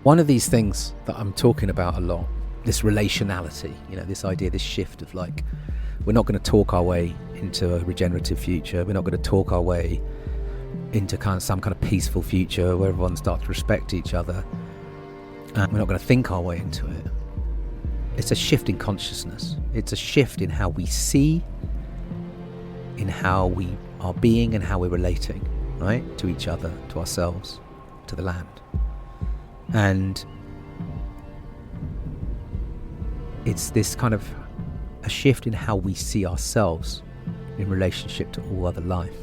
One of these things that I'm talking about a lot, this relationality, this idea, this shift of like, we're not going to talk our way into a regenerative future. We're not going to talk our way into some kind of peaceful future where everyone starts to respect each other. And we're not going to think our way into it. It's a shift in consciousness. It's a shift in how we see, in how we are being and how we're relating, right? To each other, to ourselves, to the land. And it's this kind of a shift in how we see ourselves in relationship to all other life.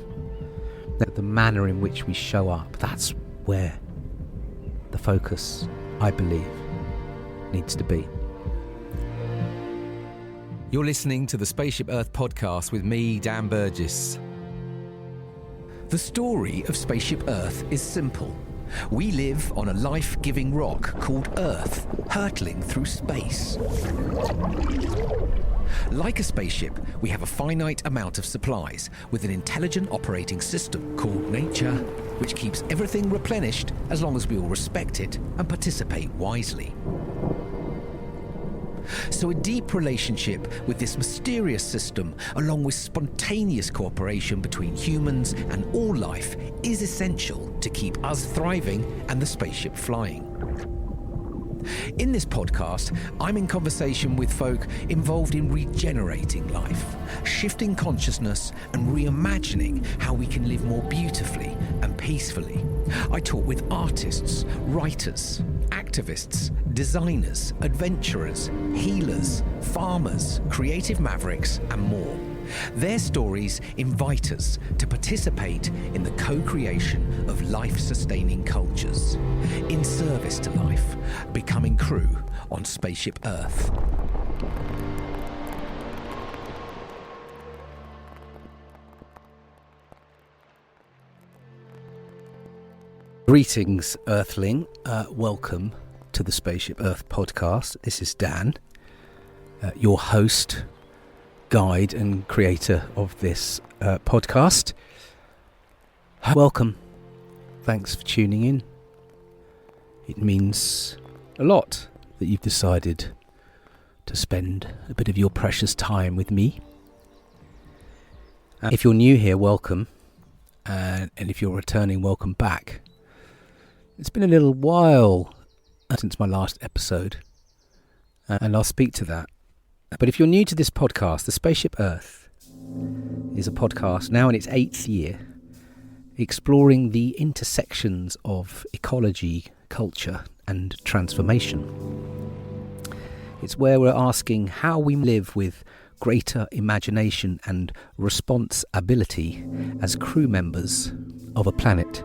That the manner in which we show up, that's where the focus, I believe, needs to be. You're listening to the Spaceship Earth podcast with me, Dan Burgess. The story of Spaceship Earth is simple. We live on a life-giving rock called Earth, hurtling through space. Like a spaceship, we have a finite amount of supplies with an intelligent operating system called nature, which keeps everything replenished as long as we all respect it and participate wisely. So a deep relationship with this mysterious system, along with spontaneous cooperation between humans and all life, is essential to keep us thriving and the spaceship flying. In this podcast, I'm in conversation with folk involved in regenerating life, shifting consciousness and reimagining how we can live more beautifully and peacefully. I talk with artists, writers, activists, designers, adventurers, healers, farmers, creative mavericks, and more. Their stories invite us to participate in the co-creation of life-sustaining cultures, in service to life, becoming crew on Spaceship Earth. Greetings, Earthling. Welcome to the Spaceship Earth podcast. This is Dan, your host, guide and creator of this podcast. Welcome. Thanks for tuning in. It means a lot that you've decided to spend a bit of your precious time with me. If you're new here, welcome. And if you're returning, welcome back. It's been a little while since my last episode, and I'll speak to that. But if you're new to this podcast, the Spaceship Earth is a podcast now in its 8th year, exploring the intersections of ecology, culture, and transformation. It's where we're asking how we live with greater imagination and responsibility as crew members of a planet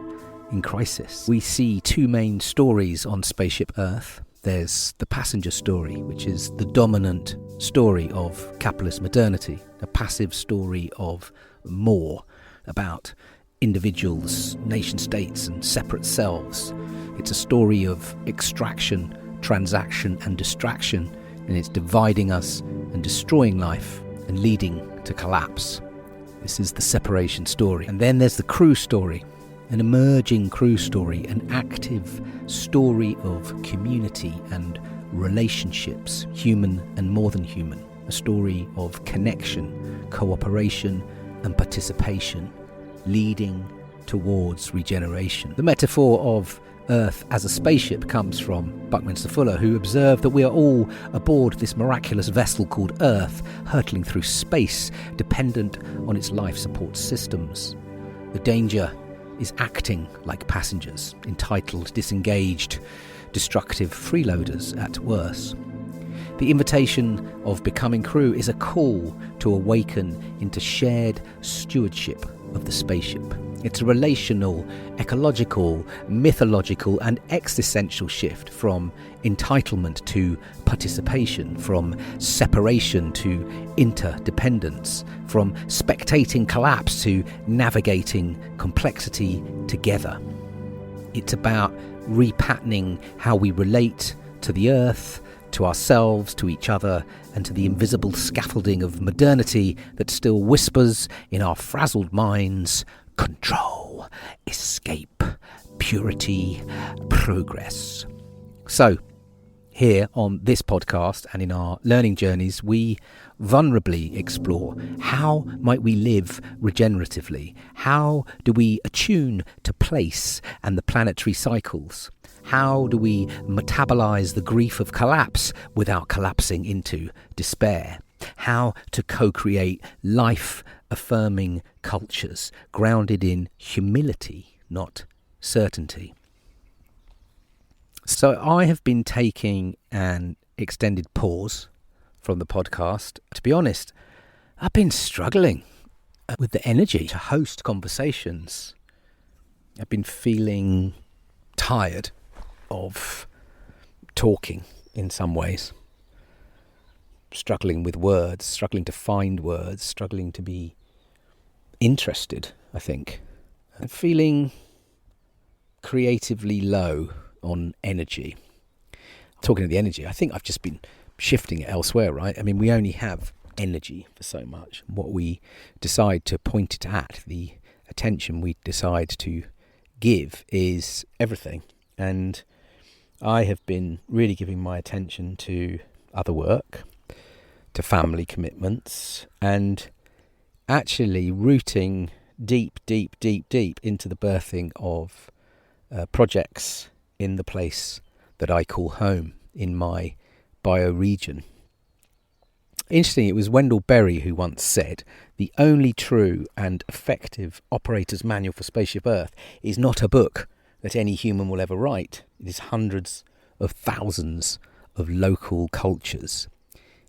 in crisis. We see two main stories on Spaceship Earth. There's the passenger story, which is the dominant story of capitalist modernity, a passive story of more, about individuals, nation states and separate selves. It's a story of extraction, transaction and distraction, and it's dividing us and destroying life and leading to collapse. This is the separation story. And then there's the crew story, an emerging crew story, an active story of community and relationships, human and more than human, a story of connection, cooperation and participation, leading towards regeneration. The metaphor of Earth as a spaceship comes from Buckminster Fuller, who observed that we are all aboard this miraculous vessel called Earth, hurtling through space, dependent on its life support systems. The danger is acting like passengers, entitled, disengaged, destructive freeloaders at worst. The invitation of becoming crew is a call to awaken into shared stewardship of the spaceship. It's a relational, ecological, mythological and existential shift from entitlement to participation, from separation to interdependence, from spectating collapse to navigating complexity together. It's about repatterning how we relate to the earth, to ourselves, to each other, and to the invisible scaffolding of modernity that still whispers in our frazzled minds, control, escape, purity, progress. So, here on this podcast and in our learning journeys, we vulnerably explore how might we live regeneratively? How do we attune to place and the planetary cycles? How do we metabolize the grief of collapse without collapsing into despair? How to co-create life-affirming cultures grounded in humility, not certainty. So I have been taking an extended pause from the podcast. To be honest, I've been struggling with the energy to host conversations. I've been feeling tired of talking in some ways. Struggling with words, struggling to find words, struggling to be interested, I think. And feeling creatively low on energy. Talking of the energy, I think I've just been shifting it elsewhere, right? I mean, we only have energy for so much. What we decide to point it at, the attention we decide to give, is everything. And I have been really giving my attention to other work, to family commitments, and actually rooting deep into the birthing of projects in the place that I call home, in my bioregion. Interesting, it was Wendell Berry who once said, "The only true and effective operator's manual for Spaceship Earth is not a book that any human will ever write. It is hundreds of thousands of local cultures."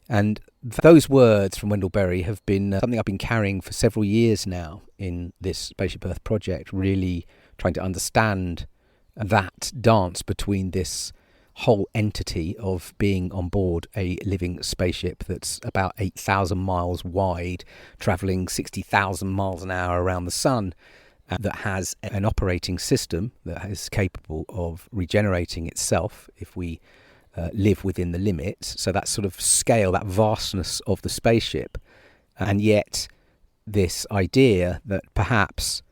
And those words from Wendell Berry have been something I've been carrying for several years now in this Spaceship Earth project, really trying to understand that dance between this whole entity of being on board a living spaceship that's about 8,000 miles wide, travelling 60,000 miles an hour around the sun, that has an operating system that is capable of regenerating itself if we live within the limits. So that sort of scale, that vastness of the spaceship, and yet this idea that perhaps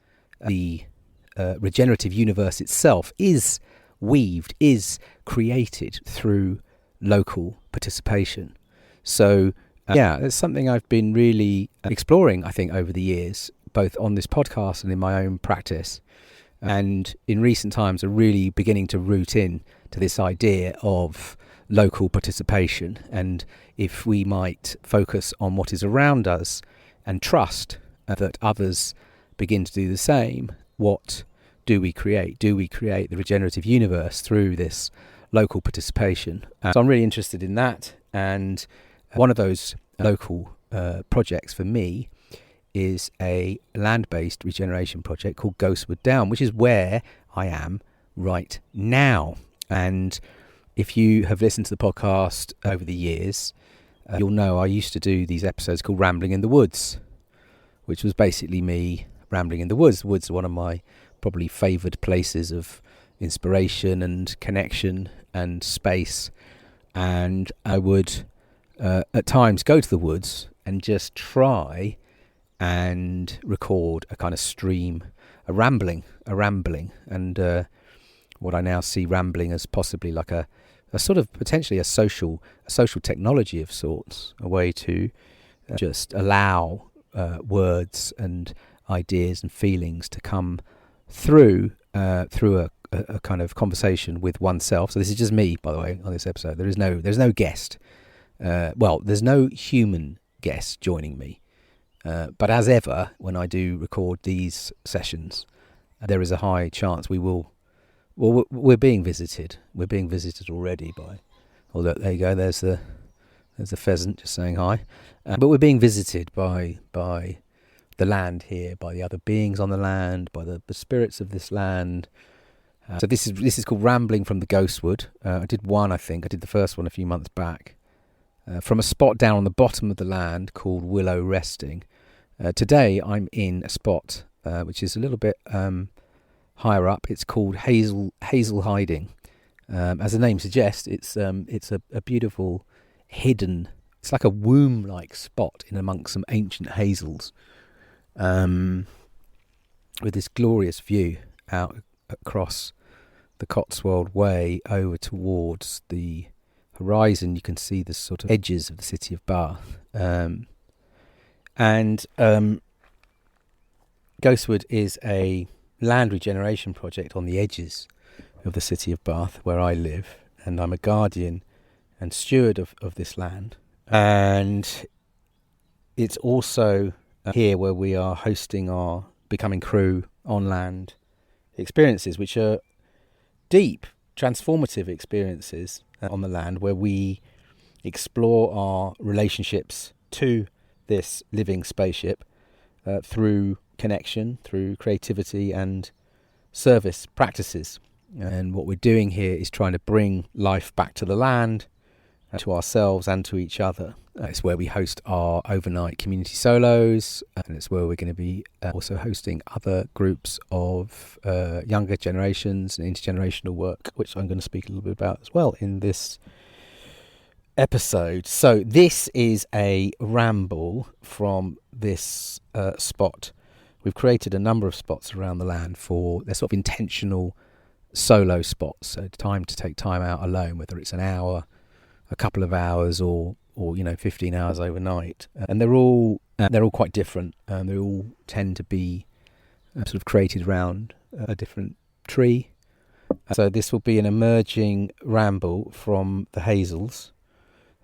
the regenerative universe itself is weaved, is created through local participation. So it's something I've been really exploring, I think, over the years, both on this podcast and in my own practice. And in recent times are really beginning to root in to this idea of local participation. And if we might focus on what is around us and trust that others begin to do the same, what do we create? Do we create the regenerative universe through this local participation? So I'm really interested in that. And one of those local projects for me is a land-based regeneration project called Ghostwood Down, which is where I am right now. And if you have listened to the podcast over the years, you'll know I used to do these episodes called Rambling in the Woods, which was basically me rambling in the woods. The woods are one of my probably favoured places of inspiration and connection and space. And I would at times go to the woods and just try and record a kind of stream, a rambling, and what I now see rambling as possibly like a sort of potentially a social technology of sorts, a way to just allow words and ideas and feelings to come through a kind of conversation with oneself. So this is just me, by the way, on this episode. There's no guest. There's no human guest joining me. But as ever, when I do record these sessions, there is a high chance we're being visited. We're being visited already by. Oh, look, there you go. There's the pheasant just saying hi. But we're being visited by the land here, by the other beings on the land, by the spirits of this land. So this is called Rambling from the Ghostwood. I did the first one a few months back, from a spot down on the bottom of the land called Willow Resting. Today I'm in a spot which is a little bit higher up. It's called Hazel Hiding. As the name suggests, it's a beautiful hidden. It's like a womb-like spot in amongst some ancient hazels, with this glorious view out across the Cotswold Way over towards the horizon, you can see the sort of edges of the city of Bath. And Ghostwood is a land regeneration project on the edges of the city of Bath, where I live, and I'm a guardian and steward of this land. And it's also here where we are hosting our Becoming Crew on land experiences, which are deep, transformative experiences on the land, where we explore our relationships to this living spaceship through connection, through creativity and service practices. And what we're doing here is trying to bring life back to the land, to ourselves and to each other. It's where we host our overnight community solos, and it's where we're going to be also hosting other groups of younger generations and intergenerational work, which I'm going to speak a little bit about as well in this episode. So this is a ramble from this spot. We've created a number of spots around the land for their sort of intentional solo spots, so time to take time out alone, whether it's an hour, a couple of hours, or 15 hours overnight. And they're all quite different. They all tend to be sort of created around a different tree. So this will be an emerging ramble from the Hazels,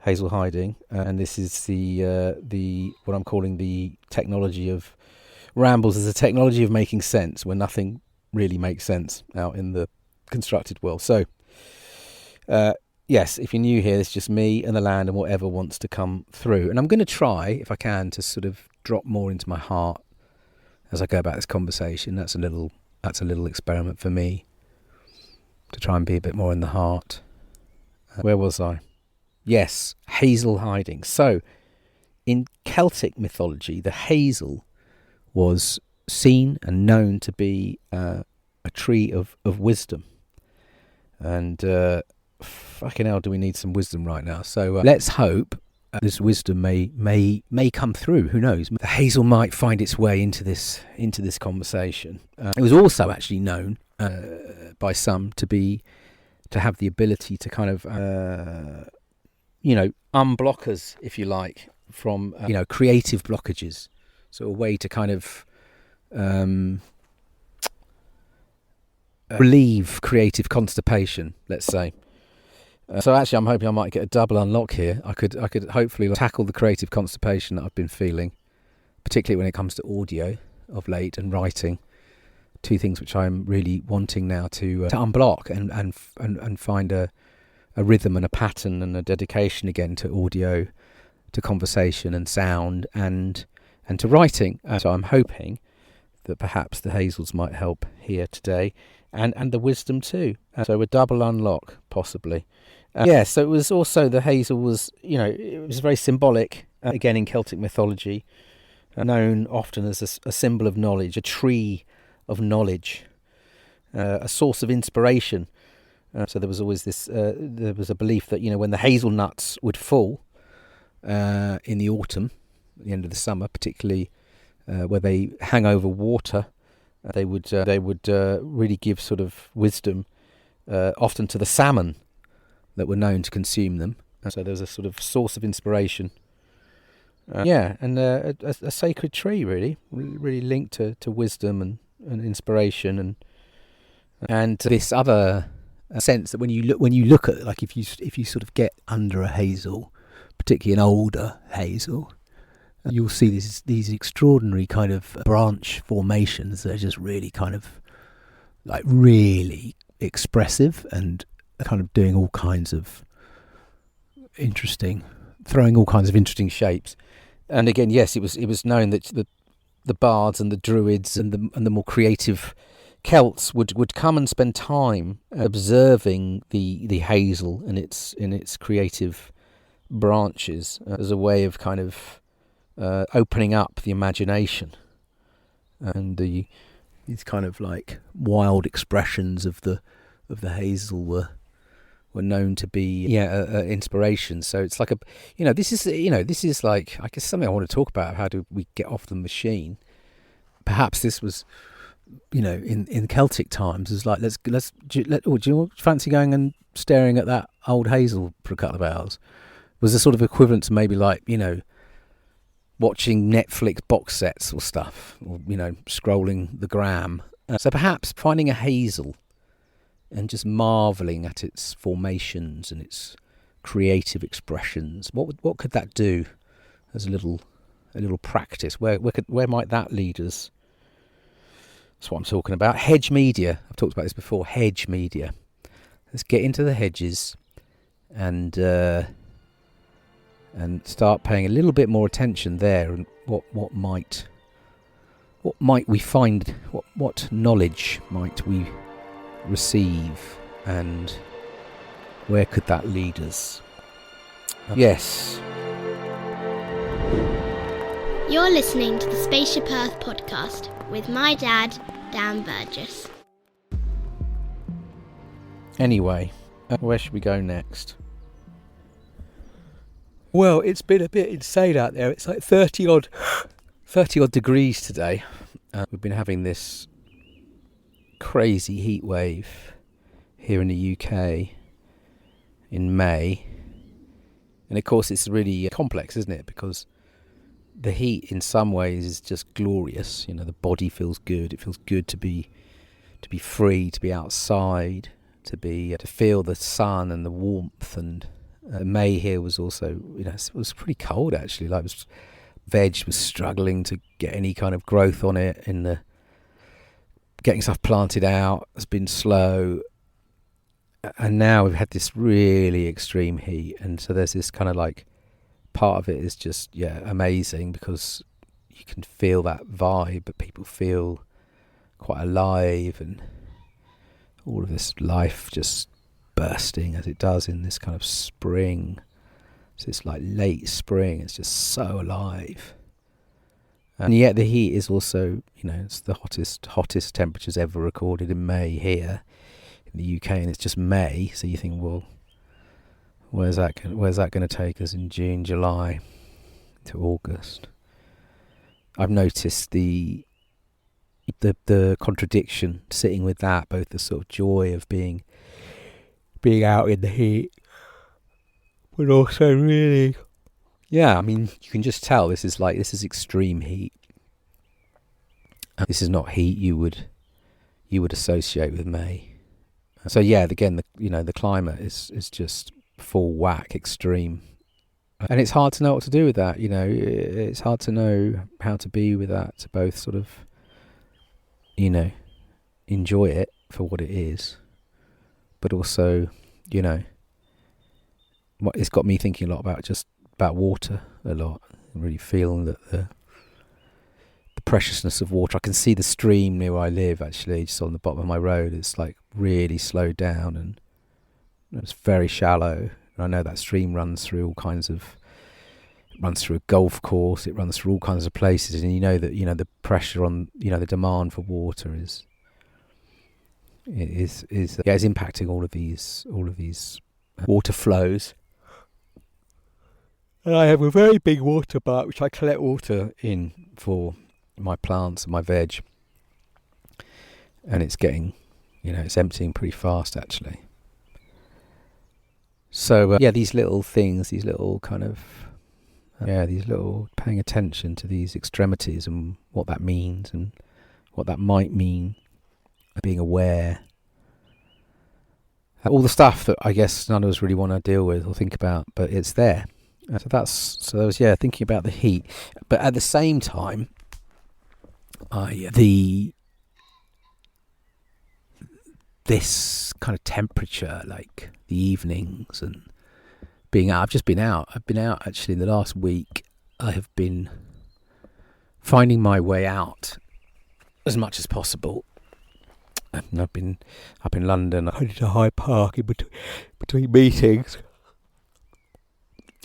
Hazel hiding, and this is the what I'm calling the technology of rambles, is the technology of making sense when nothing really makes sense out in the constructed world. So yes, if you're new here, it's just me and the land and whatever wants to come through. And I'm going to try, if I can, to sort of drop more into my heart as I go about this conversation. That's a little experiment for me, to try and be a bit more in the heart. Where was I? Yes, Hazel hiding. So, in Celtic mythology, the hazel was seen and known to be a tree of wisdom. And fucking hell, do we need some wisdom right now? So let's hope this wisdom may come through. Who knows? The hazel might find its way into this conversation. It was also actually known by some to have the ability to kind of unblock us, if you like, from creative blockages. So a way to kind of relieve creative constipation, let's say. So actually, I'm hoping I might get a double unlock here. I could hopefully tackle the creative constipation that I've been feeling, particularly when it comes to audio of late and writing. Two things which I'm really wanting now to unblock and find a rhythm and a pattern and a dedication again to audio, to conversation and sound and to writing. So I'm hoping that perhaps the Hazels might help here today, and the wisdom too. So a double unlock possibly. So it was also, the hazel was, it was very symbolic, again in Celtic mythology, known often as a symbol of knowledge, a tree of knowledge, a source of inspiration. So there was always this, there was a belief that, when the hazelnuts would fall in the autumn, at the end of the summer, particularly where they hang over water, they would really give sort of wisdom, often to the salmon that were known to consume them. So there was a sort of source of inspiration. And a sacred tree, really linked to wisdom and inspiration, and this other sense that when you look at, like, if you sort of get under a hazel, particularly an older hazel, you'll see these extraordinary kind of branch formations that are just really kind of like really expressive and kind of doing all kinds of throwing all kinds of interesting shapes. And again, yes, it was known that the bards and the druids and the more creative Celts would come and spend time observing the hazel in its creative branches as a way of kind of opening up the imagination, and these kind of like wild expressions of the hazel were known to be inspiration. So it's like this is like, I guess, something I want to talk about. How do we get off the machine? Perhaps this was in Celtic times, is like, do you fancy going and staring at that old Hazel for a couple of hours? Was the sort of equivalent to maybe like, watching Netflix box sets or stuff, or, scrolling the gram. So perhaps finding a Hazel and just marvelling at its formations and its creative expressions. What could that do as a little practice? Where might that lead us? That's what I'm talking about. Hedge media. I've talked about this before. Hedge media. Let's get into the hedges and start paying a little bit more attention there. And what might we find? What knowledge might we receive, and where could that lead us? Yes. You're listening to the Spaceship Earth podcast with my dad, Dan Burgess. Anyway, where should we go next? Well, it's been a bit insane out there. It's like 30 odd degrees today. We've been having this crazy heat wave here in the UK in May. And of course it's really complex, isn't it? Because the heat in some ways is just glorious. The body feels good. It feels good to be free, to be outside, to feel the sun and the warmth. And May here was also, it was pretty cold actually. Like, veg was struggling to get any kind of growth on it. Getting stuff planted out has been slow. And now we've had this really extreme heat, and so there's this kind of like, part of it is just amazing because you can feel that vibe, but people feel quite alive, and all of this life just bursting as it does in this kind of spring. So it's like late spring, it's just so alive. And yet the heat is also, it's the hottest temperatures ever recorded in May here in the UK, and it's just May, so you think, well, where's that going to take us in June, July to August? I've noticed the contradiction sitting with that, both the sort of joy of being out in the heat, but also really, you can just tell this is extreme heat. This is not heat you would associate with May. So again, the climate is just full whack extreme, and it's hard to know what to do with that. It's hard to know how to be with that, to both sort of enjoy it for what it is, but also it's got me thinking a lot about water a lot, and really feeling that the preciousness of water. I can see the stream near where I live, actually, just on the bottom of my road. It's like really slowed down, and it's very shallow. And I know that stream runs through a golf course, it runs through all kinds of places, and that the pressure on the demand for water is impacting all of these water flows. And I have a very big water butt which I collect water in for my plants and my veg, and it's getting it's emptying pretty fast actually. So these little things, these little kind of these little paying attention to these extremities and what that means and what that might mean, being aware, all the stuff that I guess none of us really want to deal with or think about, but it's there. So I was thinking about the heat, but at the same time, this kind of temperature, like the evenings and being out. I've been out actually in the last week. I have been finding my way out as much as possible. And I've been up in London. I did a Hyde Park in between meetings.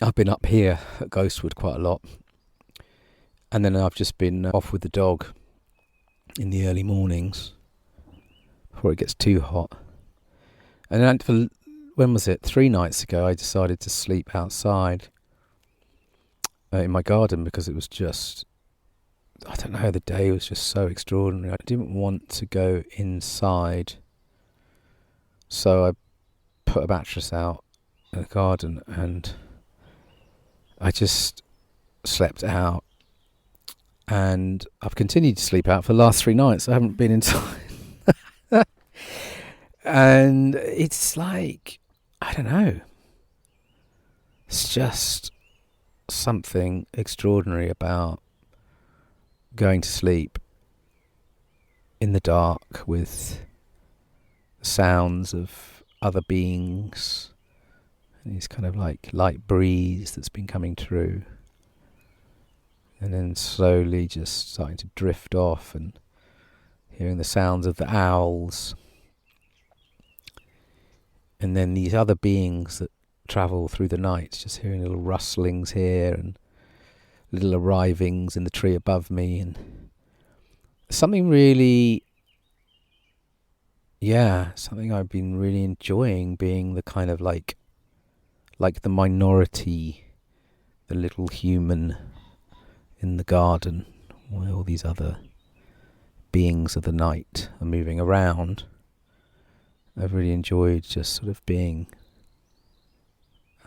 I've been up here at Ghostwood quite a lot. And then I've just been off with the dog in the early mornings before it gets too hot. And then when was it? 3 nights ago, I decided to sleep outside in my garden because it was just I don't know, the day was just so extraordinary. I didn't want to go inside, so I put a mattress out in the garden and I just slept out, and I've continued to sleep out for the last 3 nights. I haven't been inside. And it's like, I don't know, it's just something extraordinary about going to sleep in the dark with sounds of other beings, and these kind of like light breeze that's been coming through, and then slowly just starting to drift off and hearing the sounds of the owls, and then these other beings that travel through the night, just hearing little rustlings here and little arrivings in the tree above me, and something really, something I've been really enjoying, being the kind of like the minority, the little human in the garden, while all these other beings of the night are moving around. I've really enjoyed just sort of being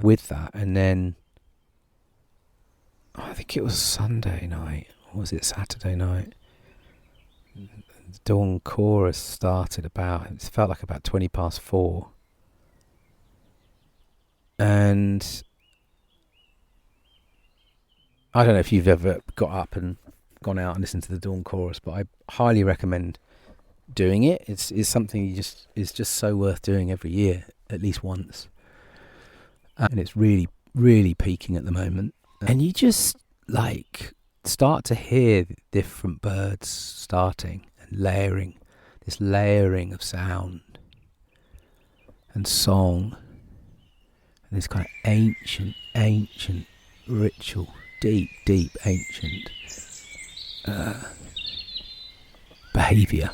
with that. And then I think it was Sunday night, or was it Saturday night? The dawn chorus started it felt like about 4:20. And I don't know if you've ever got up and gone out and listened to the dawn chorus, but I highly recommend doing it. It's something is just so worth doing every year, at least once. And it's really, really peaking at the moment. And you just like start to hear different birds starting and layering, this layering of sound and song, and this kind of ancient ritual, deep ancient behaviour.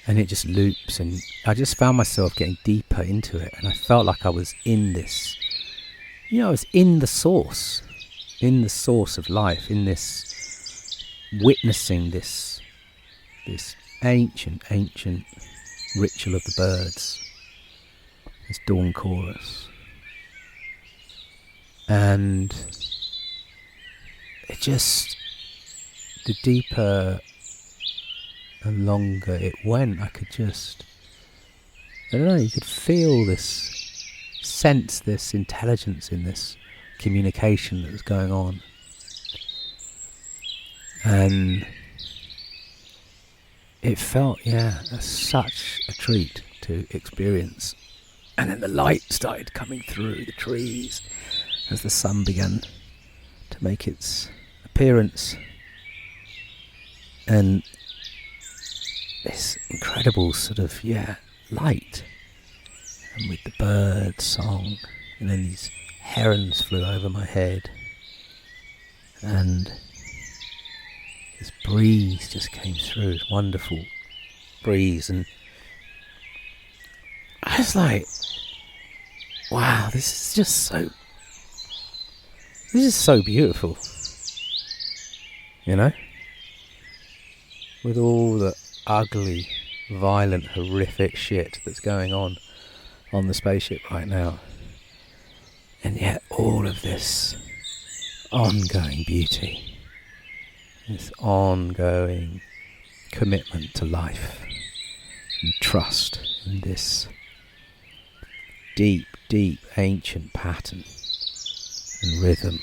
And it just loops, and I just found myself getting deeper into it, and I felt like I was in this, I was in the source of life, in this, witnessing this ancient ritual of the birds, this dawn chorus. And it just, the deeper and longer it went, I could just, I don't know, you could feel this, sense this intelligence in this communication that was going on. And it felt, such a treat to experience. And then the light started coming through the trees as the sun began to make its appearance. And this incredible sort of, light. And with the bird song, and then these herons flew over my head. And this breeze just came through, this wonderful breeze. And I was like, wow, this is so beautiful. With all the ugly, violent, horrific shit that's going on the spaceship right now. And yet all of this ongoing beauty This ongoing commitment to life and trust in this deep, deep ancient pattern and rhythm,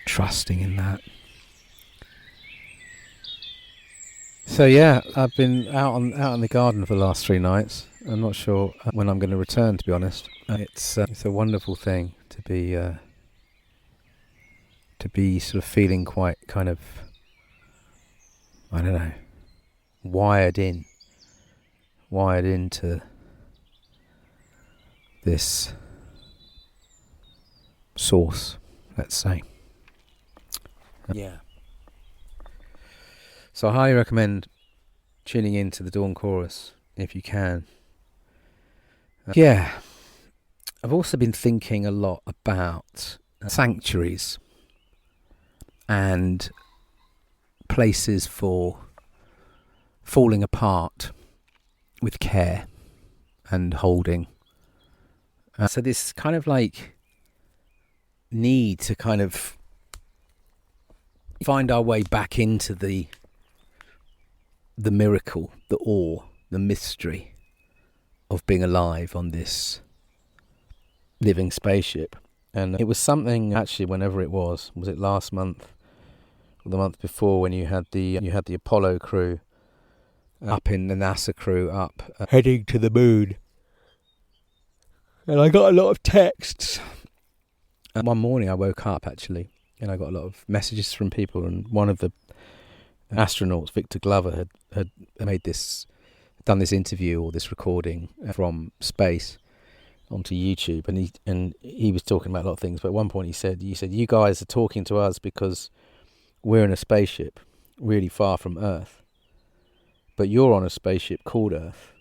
trusting in that. So yeah, I've been out in the garden for the last 3 nights. I'm not sure when I'm going to return, to be honest. It's a wonderful thing to be sort of feeling quite kind of, I don't know, wired into this source, let's say. Yeah. So I highly recommend tuning into the Dawn Chorus if you can. Yeah. I've also been thinking a lot about sanctuaries and places for falling apart with care and holding. So this kind of like need to kind of find our way back into the miracle, the awe, the mystery of being alive on this living spaceship. And it was something, actually, whenever it was it last month or the month before, when you had the Apollo crew up in the NASA crew up heading to the moon. And I got a lot of texts. And one morning I woke up, actually, and I got a lot of messages from people, and one of the astronauts, Victor Glover, had done this interview or this recording from space onto YouTube, and he was talking about a lot of things. But at one point he said, you guys are talking to us because we're in a spaceship really far from Earth, but you're on a spaceship called Earth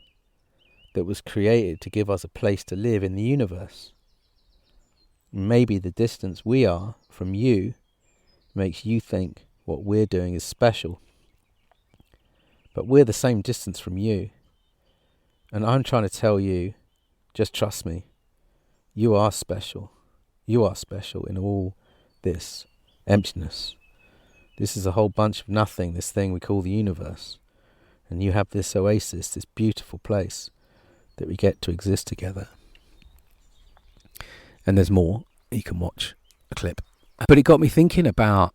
that was created to give us a place to live in the universe. Maybe the distance we are from you makes you think what we're doing is special, but we're the same distance from you. And I'm trying to tell you, just trust me, you are special. You are special in all this emptiness. This is a whole bunch of nothing, this thing we call the universe. And you have this oasis, this beautiful place that we get to exist together. And there's more. You can watch a clip. But it got me thinking about,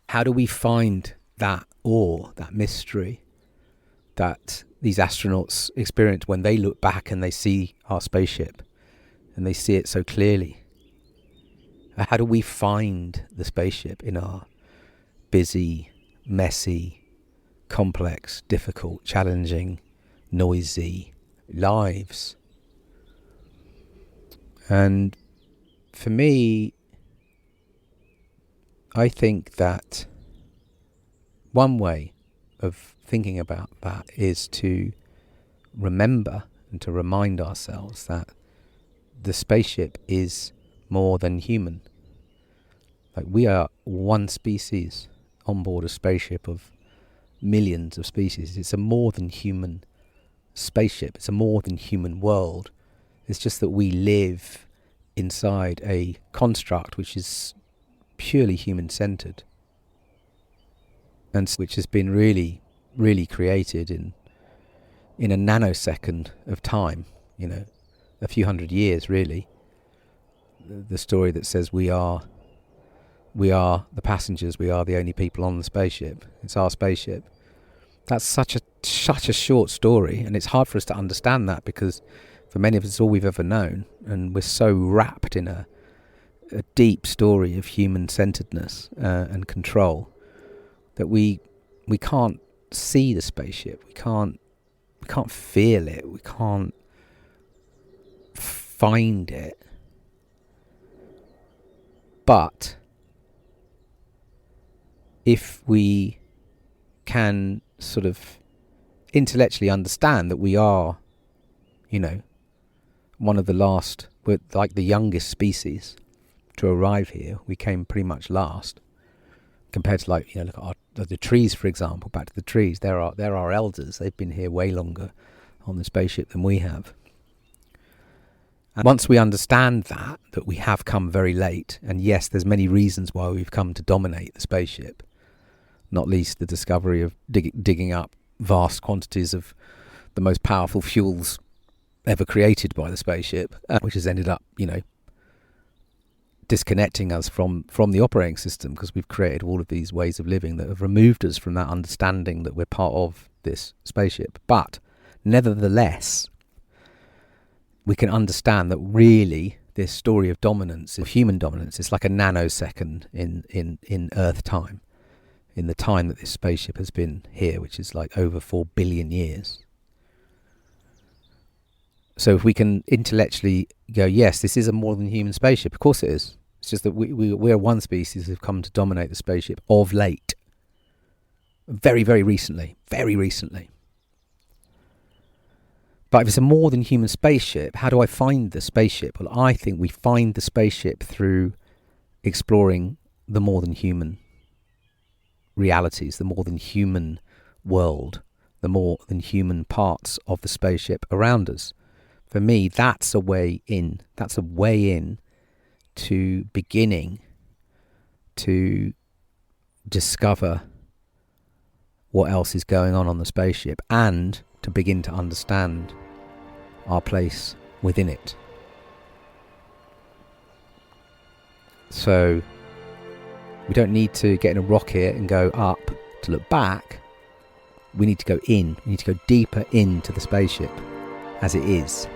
how do we find that awe, that mystery that these astronauts experience when they look back and they see our spaceship and they see it so clearly? How do we find the spaceship in our busy, messy, complex, difficult, challenging, noisy lives? And for me, I think that one way of thinking about that is to remember and to remind ourselves that the spaceship is more than human. Like, we are one species on board a spaceship of millions of species. It's a more than human spaceship. It's a more than human world. It's just that we live inside a construct which is purely human-centered, and which has been really, really created in a nanosecond of time, a few hundred years, really. The story that says we are the passengers, we are the only people on the spaceship, it's our spaceship. That's such a short story, and it's hard for us to understand that, because for many of us it's all we've ever known, and we're so wrapped in a deep story of human-centeredness and control that we can't see the spaceship, we can't feel it, we can't find it. But if we can sort of intellectually understand that we are, one of the last, we're like the youngest species to arrive here. We came pretty much last compared to, look at the trees, for example. Back to the trees, they're our elders. They've been here way longer on the spaceship than we have. And once we understand that we have come very late, and yes, there's many reasons why we've come to dominate the spaceship, not least the discovery of digging up vast quantities of the most powerful fuels ever created by the spaceship, which has ended up, disconnecting us from the operating system, because we've created all of these ways of living that have removed us from that understanding that we're part of this spaceship. But nevertheless, we can understand that really this story of dominance, of human dominance, is like a nanosecond in Earth time, in the time that this spaceship has been here, which is like over 4 billion years. So if we can intellectually go, yes, this is a more than human spaceship, of course it is. It's just that we're one species who've come to dominate the spaceship of late. Very, very recently. Very recently. But if it's a more than human spaceship, how do I find the spaceship? Well, I think we find the spaceship through exploring the more than human realities, the more than human world, the more than human parts of the spaceship around us. For me, that's a way in. That's a way in to beginning to discover what else is going on the spaceship, and to begin to understand our place within it. So we don't need to get in a rocket and go up to look back. We need to go in. We need to go deeper into the spaceship as it is.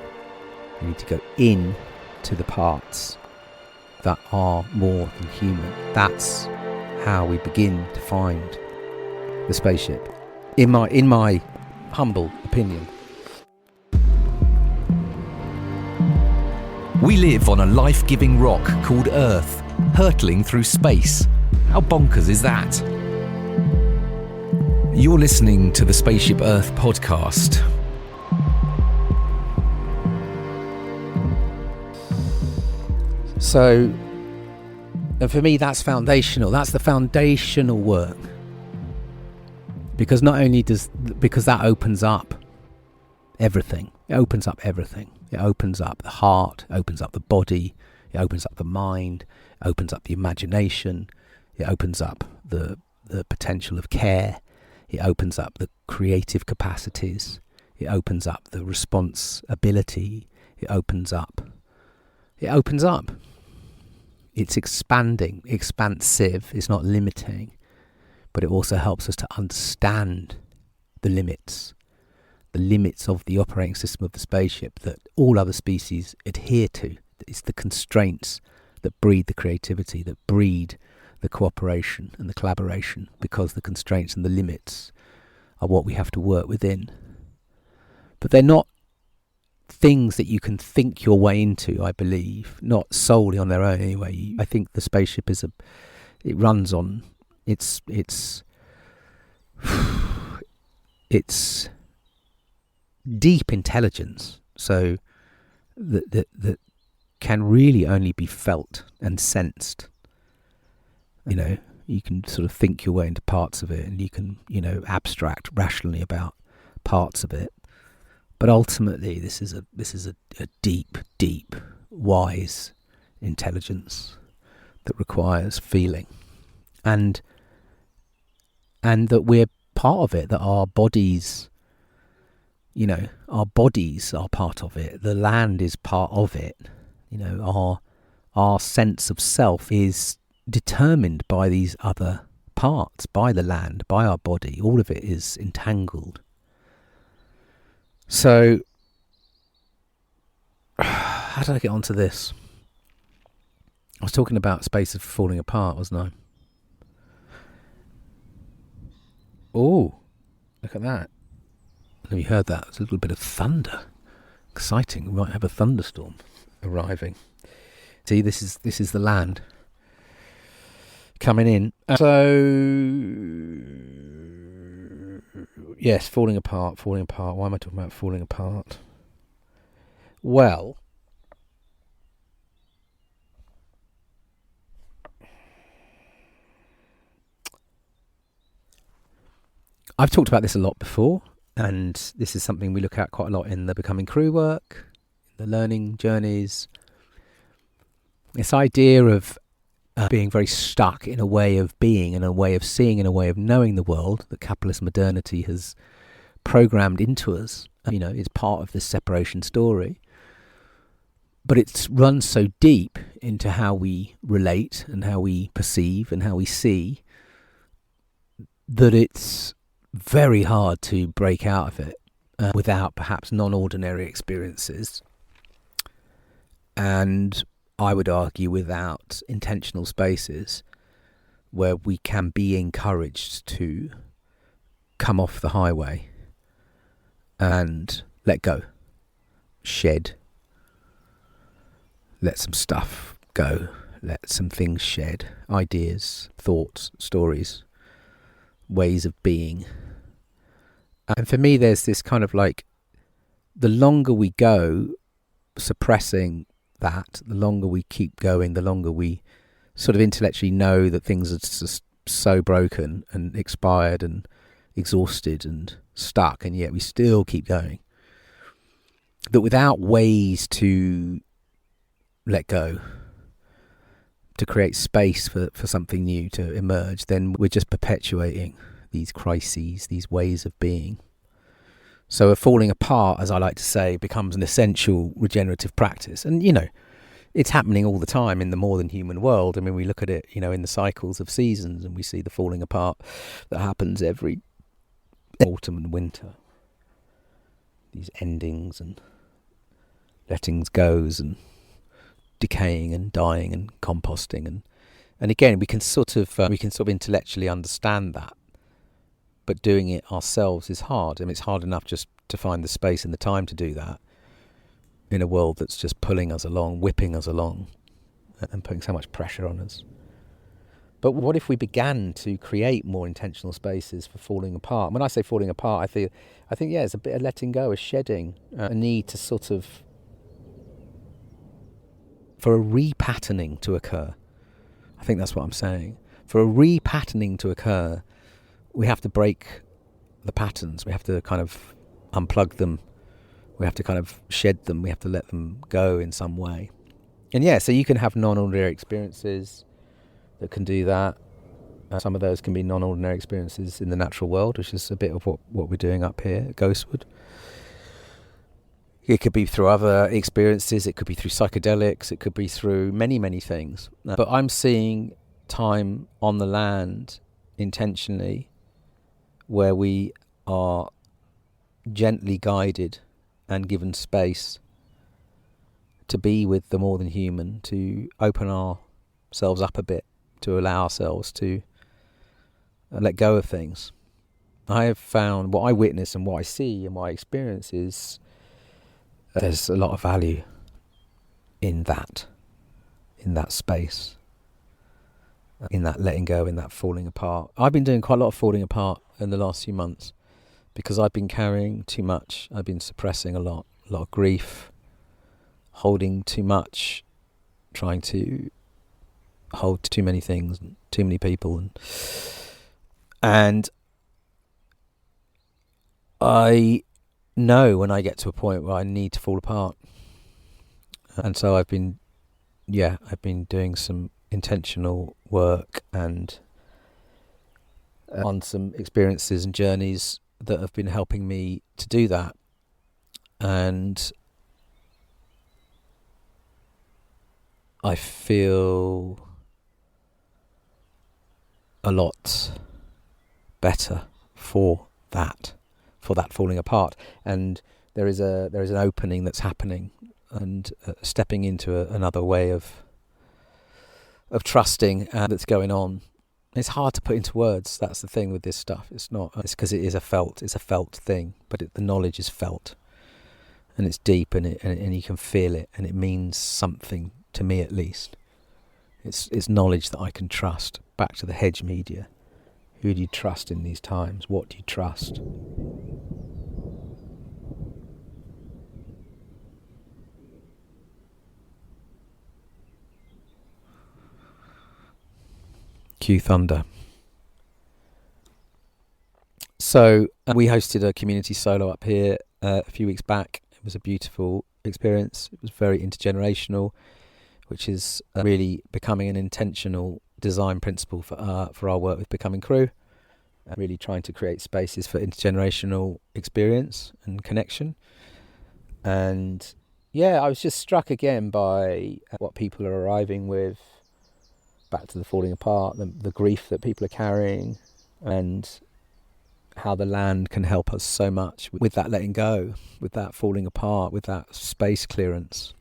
We need to go in to the parts that are more than human. That's how we begin to find the spaceship, in my humble opinion. We live on a life-giving rock called Earth, hurtling through space. How bonkers is that? You're listening to the Spaceship Earth podcast. So, and for me, that's foundational. That's the foundational work. Because not only because that opens up everything. It opens up everything. It opens up the heart, it opens up the body, it opens up the mind, it opens up the imagination, it opens up the potential of care, it opens up the creative capacities, it opens up the responsibility, it opens up. It's expanding, expansive, it's not limiting, but it also helps us to understand the limits of the operating system of the spaceship that all other species adhere to. It's the constraints that breed the creativity, that breed the cooperation and the collaboration, because the constraints and the limits are what we have to work within. But they're not things that you can think your way into, I believe, not solely on their own anyway. I think the spaceship it runs on its deep intelligence, so that can really only be felt and sensed. You can sort of think your way into parts of it, and you can, abstract rationally about parts of it. But ultimately, this is a deep, deep, wise intelligence that requires feeling, and that we're part of it. That our bodies are part of it. The land is part of it. Our sense of self is determined by these other parts, by the land, by our body. All of it is entangled. So, how did I get onto this? I was talking about spaces falling apart, wasn't I? Oh, look at that. Have you heard that? There's a little bit of thunder. Exciting. We might have a thunderstorm arriving. See, this is the land coming in. So, yes, falling apart. Why am I talking about falling apart? Well, I've talked about this a lot before, and this is something we look at quite a lot in the Becoming Crew work, the learning journeys. This idea of being very stuck in a way of being, in a way of seeing, in a way of knowing the world that capitalist modernity has programmed into us, is part of this separation story. But it's run so deep into how we relate and how we perceive and how we see that it's very hard to break out of it without perhaps non-ordinary experiences. And I would argue without intentional spaces where we can be encouraged to come off the highway and let go, shed, let some stuff go, let some things shed, ideas, thoughts, stories, ways of being. And for me, there's this kind of like, the longer we go suppressing that, the longer we keep going, the longer we sort of intellectually know that things are just so broken and expired and exhausted and stuck, and yet we still keep going. That without ways to let go, to create space for something new to emerge, then we're just perpetuating these crises, these ways of being. So a falling apart, as I like to say, becomes an essential regenerative practice. And, it's happening all the time in the more than human world. I mean, we look at it, in the cycles of seasons, and we see the falling apart that happens every autumn and winter. These endings and lettings goes and decaying and dying and composting. And again, we can sort of intellectually understand that. But doing it ourselves is hard. I mean, it's hard enough just to find the space and the time to do that in a world that's just pulling us along, whipping us along, and putting so much pressure on us. But what if we began to create more intentional spaces for falling apart? When I say falling apart, I think it's a bit of letting go, a shedding, a need to sort of, for a repatterning to occur. I think that's what I'm saying. For a repatterning to occur, we have to break the patterns. We have to kind of unplug them. We have to kind of shed them. We have to let them go in some way. And so you can have non-ordinary experiences that can do that. Some of those can be non-ordinary experiences in the natural world, which is a bit of what we're doing up here at Ghostwood. It could be through other experiences. It could be through psychedelics. It could be through many, many things. But I'm seeing time on the land intentionally where we are gently guided and given space to be with the more than human, to open ourselves up a bit, to allow ourselves to let go of things. I have found what I witness and what I see and what I experience is there's a lot of value in that space, in that letting go, in that falling apart. I've been doing quite a lot of falling apart in the last few months because I've been carrying too much. I've been suppressing a lot of grief, holding too much, trying to hold too many things, too many people, and I know when I get to a point where I need to fall apart. And so I've been doing some intentional work and on some experiences and journeys that have been helping me to do that. And I feel a lot better for that falling apart, and there is an opening that's happening, and stepping into another way of trusting that's going on. It's hard to put into words. That's the thing with this stuff. It's because it's a felt thing, but the knowledge is felt, and it's deep, and you can feel it, and it means something to me at least. It's knowledge that I can trust. Back to the hedge media. Who do you trust in these times? What do you trust? Cue thunder. So we hosted a community solo up here a few weeks back. It was a beautiful experience. It was very intergenerational, which is really becoming an intentional design principle for our work with Becoming Crew. Really trying to create spaces for intergenerational experience and connection. And yeah, I was just struck again by what people are arriving with, back to the falling apart, the grief that people are carrying, and how the land can help us so much with that letting go, with that falling apart, with that space clearance.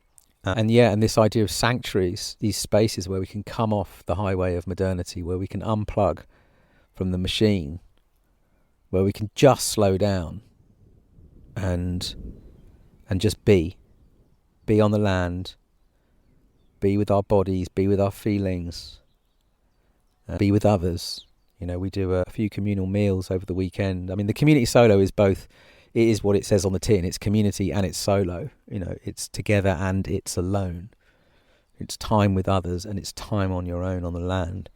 And this idea of sanctuaries, these spaces where we can come off the highway of modernity, where we can unplug from the machine, where we can just slow down and just be on the land, be with our bodies, be with our feelings, be with others. We do a few communal meals over the weekend. I mean, the community solo is both. It is what it says on the tin. It's community and it's solo. It's together and it's alone. It's time with others and it's time on your own on the land.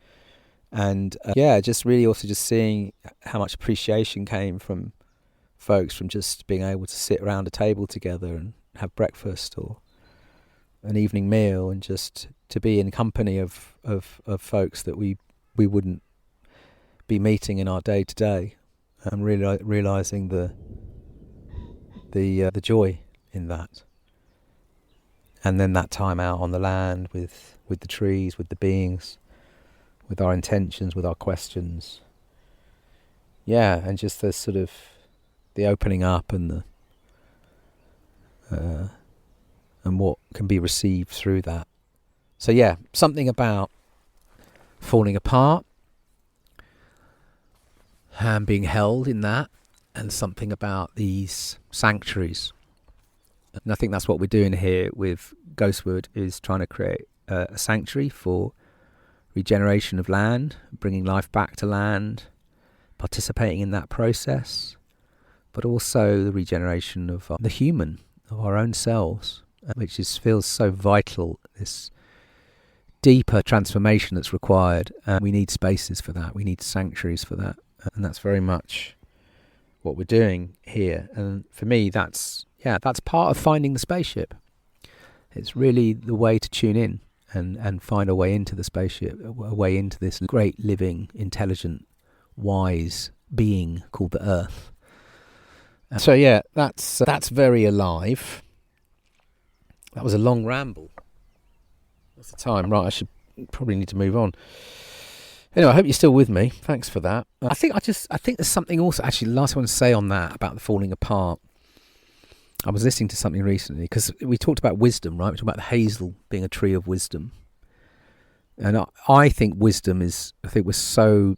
And just really also just seeing how much appreciation came from folks from just being able to sit around a table together and have breakfast or an evening meal, and just to be in company of folks that we wouldn't be meeting in our day to day, and really realizing the joy in that. And then that time out on the land with the trees, with the beings, with our intentions, with our questions. And just the sort of the opening up and and what can be received through that. So something about falling apart and being held in that, and something about these sanctuaries. And I think that's what we're doing here with Ghostwood, is trying to create a sanctuary for regeneration of land, bringing life back to land, participating in that process, but also the regeneration of the human, of our own selves, which feels so vital, this deeper transformation that's required. We need spaces for that, we need sanctuaries for that, and that's very much what we're doing here. And for me, that's part of finding the spaceship. It's really the way to tune in and find a way into the spaceship, a way into this great living, intelligent, wise being called the Earth. So that's very alive. That was a long ramble. What's the time? Right, I should probably need to move on. Anyway, I hope you're still with me. Thanks for that. I think there's something also, actually, the last one to say on that, about the falling apart. I was listening to something recently, because we talked about wisdom, right? We talked about the Hazel being a tree of wisdom. And I think wisdom we're so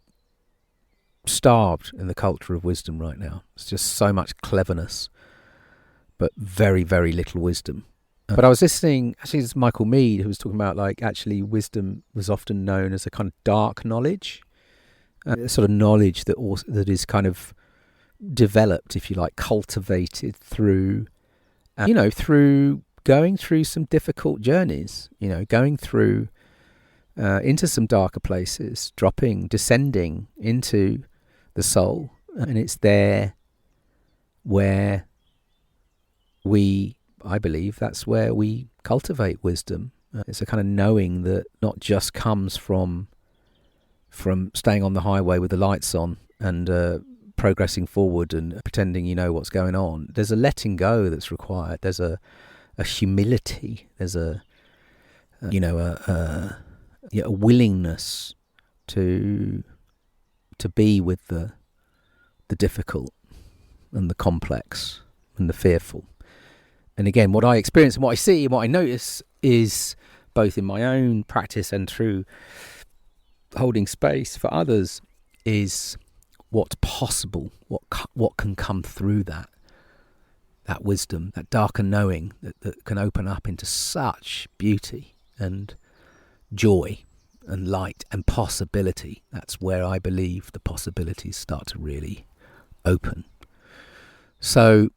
starved in the culture of wisdom right now. It's just so much cleverness, but very, very little wisdom. But I was listening, actually, it's Michael Mead who was talking about, actually wisdom was often known as a kind of dark knowledge, a sort of knowledge that is kind of developed, if you like, cultivated through, through going through some difficult journeys, going through into some darker places, descending into the soul. And it's there where I believe that's where we cultivate wisdom. It's a kind of knowing that not just comes from staying on the highway with the lights on and progressing forward and pretending you know what's going on. There's a letting go that's required. There's a humility. There's a willingness to be with the difficult and the complex and the fearful. And again, what I experience and what I see and what I notice is, both in my own practice and through holding space for others, is what's possible, what can come through that wisdom, that darker knowing that can open up into such beauty and joy and light and possibility. That's where I believe the possibilities start to really open. So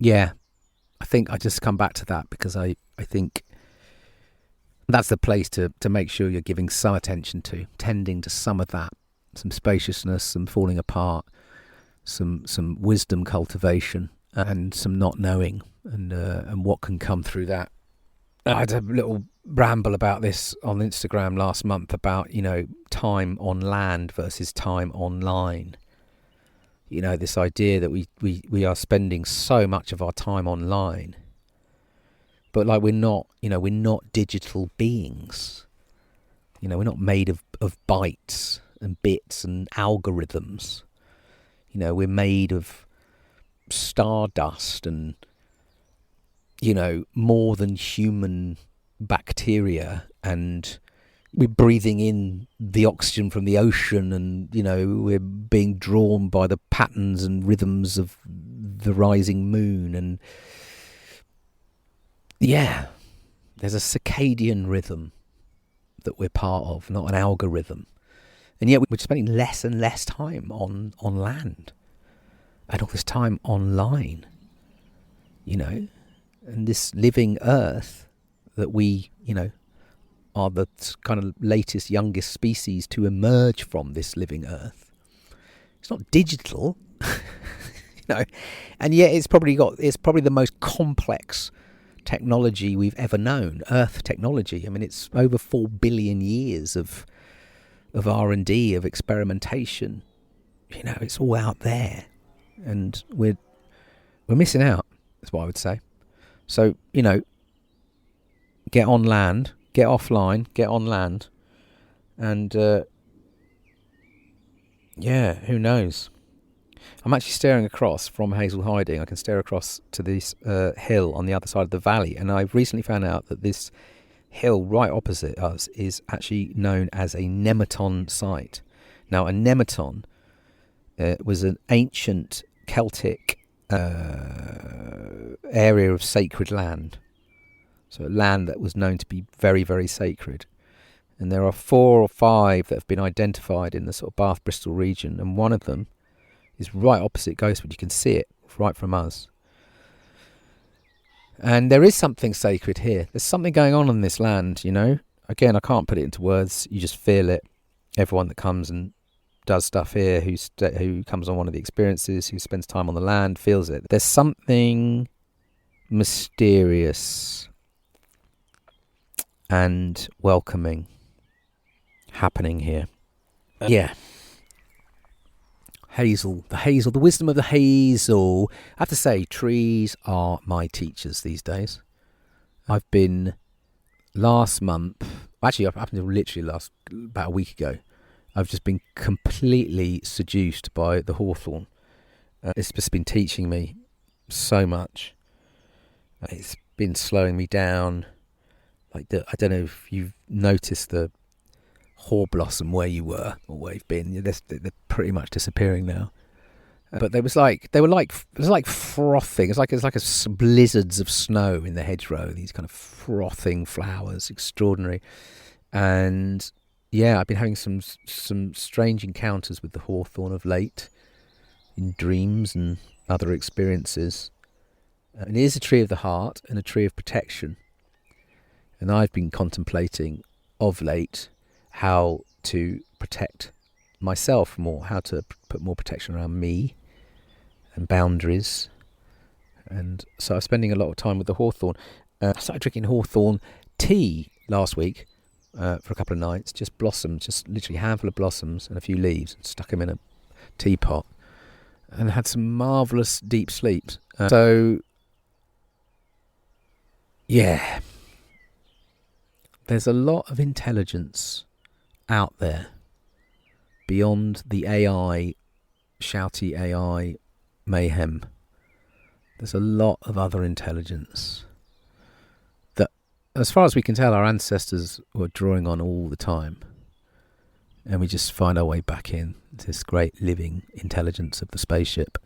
I think I just come back to that, because I think that's the place to make sure you're giving some attention to, tending to some of that, some spaciousness, some falling apart, some wisdom cultivation, and some not knowing, and what can come through that. I had a little ramble about this on Instagram last month about, time on land versus time online. This idea that we are spending so much of our time online, but like we're not digital beings. We're not made of bytes and bits and algorithms. We're made of stardust and, more than human bacteria, and we're breathing in the oxygen from the ocean, and, we're being drawn by the patterns and rhythms of the rising moon. And yeah, there's a circadian rhythm that we're part of, not an algorithm. And yet we're spending less and less time on land and all this time online, and this living earth that we, are the kind of latest, youngest species to emerge from this living earth. It's not digital, and yet it's probably the most complex technology we've ever known, Earth technology. I mean, it's over 4 billion years of R&D, of experimentation. It's all out there, and we're missing out, is what I would say. So, get on land, get offline, get on land, and who knows? I'm actually staring across from Hazel hiding. I can stare across to this hill on the other side of the valley, and I've recently found out that this hill right opposite us is actually known as a nematon site. Now, a nematon was an ancient Celtic area of sacred land. So a land that was known to be very, very sacred. And there are 4 or 5 that have been identified in the sort of Bath, Bristol region, and one of them is right opposite Ghostwood. You can see it right from us. And there is something sacred here. There's something going on in this land, Again, I can't put it into words. You just feel it. Everyone that comes and does stuff here, who comes on one of the experiences, who spends time on the land, feels it. There's something mysterious and welcoming happening here. Yeah. Hazel, the wisdom of the Hazel. I have to say, trees are my teachers these days. I've been last month, actually up until literally about a week ago, I've just been completely seduced by the hawthorn. It's just been teaching me so much. It's been slowing me down. I don't know if you've noticed the haw blossom where you were or where you've been. They're pretty much disappearing now. But it was like frothing. It's like a blizzards of snow in the hedgerow. These kind of frothing flowers, extraordinary. And yeah, I've been having some strange encounters with the hawthorn of late, in dreams and other experiences. And it is a tree of the heart and a tree of protection. And I've been contemplating of late how to protect myself more, how to put more protection around me and boundaries. And so I'm spending a lot of time with the hawthorn. I started drinking hawthorn tea last week for a couple of nights, just blossoms, just literally a handful of blossoms and a few leaves, and stuck them in a teapot, and had some marvellous deep sleeps. So, yeah, there's a lot of intelligence out there beyond the AI, shouty AI mayhem. There's a lot of other intelligence that, as far as we can tell, our ancestors were drawing on all the time. And we just find our way back in to this great living intelligence of the spaceship.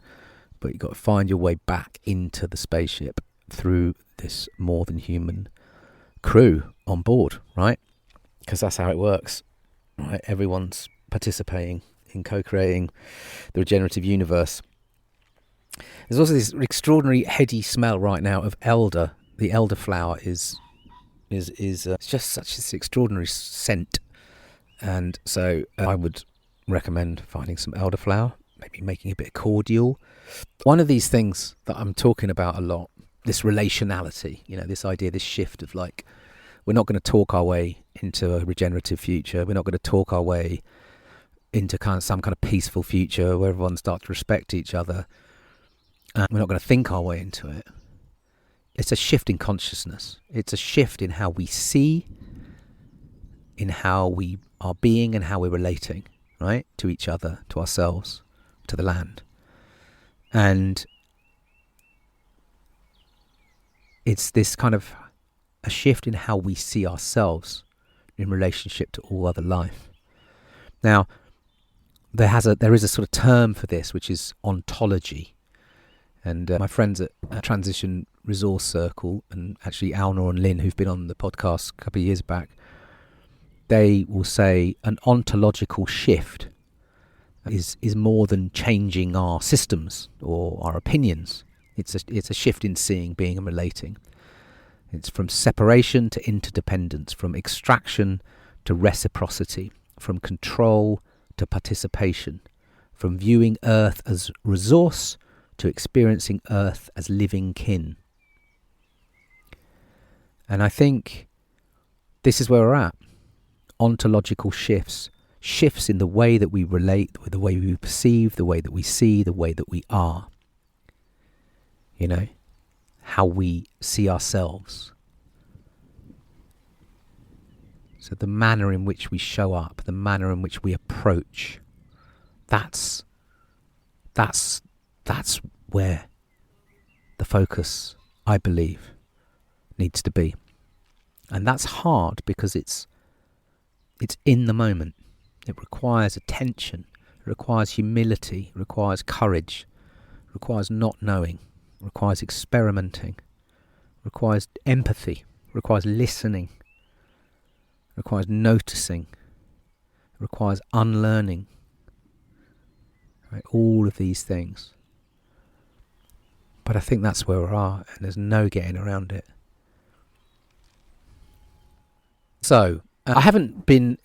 But you've got to find your way back into the spaceship through this more than human crew on board, right? Because that's how it works, right? Everyone's participating in co-creating the regenerative universe. There's also this extraordinary heady smell right now of elder. The elder flower is it's just such this extraordinary scent, and so I would recommend finding some elderflower, maybe making a bit of cordial, One of these things that I'm talking about a lot, this relationality, this idea, this shift of like, we're not going to talk our way into a regenerative future. We're not going to talk our way into some kind of peaceful future where everyone starts to respect each other. We're not going to think our way into it. It's a shift in consciousness. It's a shift in how we see, in how we are being and how we're relating, right? To each other, to ourselves, to the land. And it's this kind of a shift in how we see ourselves in relationship to all other life. Now, there is a sort of term for this, which is ontology. And my friends at Transition Resource Circle, and actually Alnor and Lynn, who've been on the podcast a couple of years back, they will say an ontological shift is more than changing our systems or our opinions. It's a shift in seeing, being and relating. It's from separation to interdependence, from extraction to reciprocity, from control to participation, from viewing Earth as resource to experiencing Earth as living kin. And I think this is where we're at. Ontological shifts in the way that we relate, the way we perceive, the way that we see, the way that we are. How we see ourselves. So the manner in which we show up, the manner in which we approach, that's where the focus, I believe, needs to be. And that's hard because it's in the moment. It requires attention, it requires humility, it requires courage, it requires not knowing, it requires experimenting, it requires empathy, it requires listening, it requires noticing, it requires unlearning. Right? All of these things. But I think that's where we are, and there's no getting around it. So, I haven't been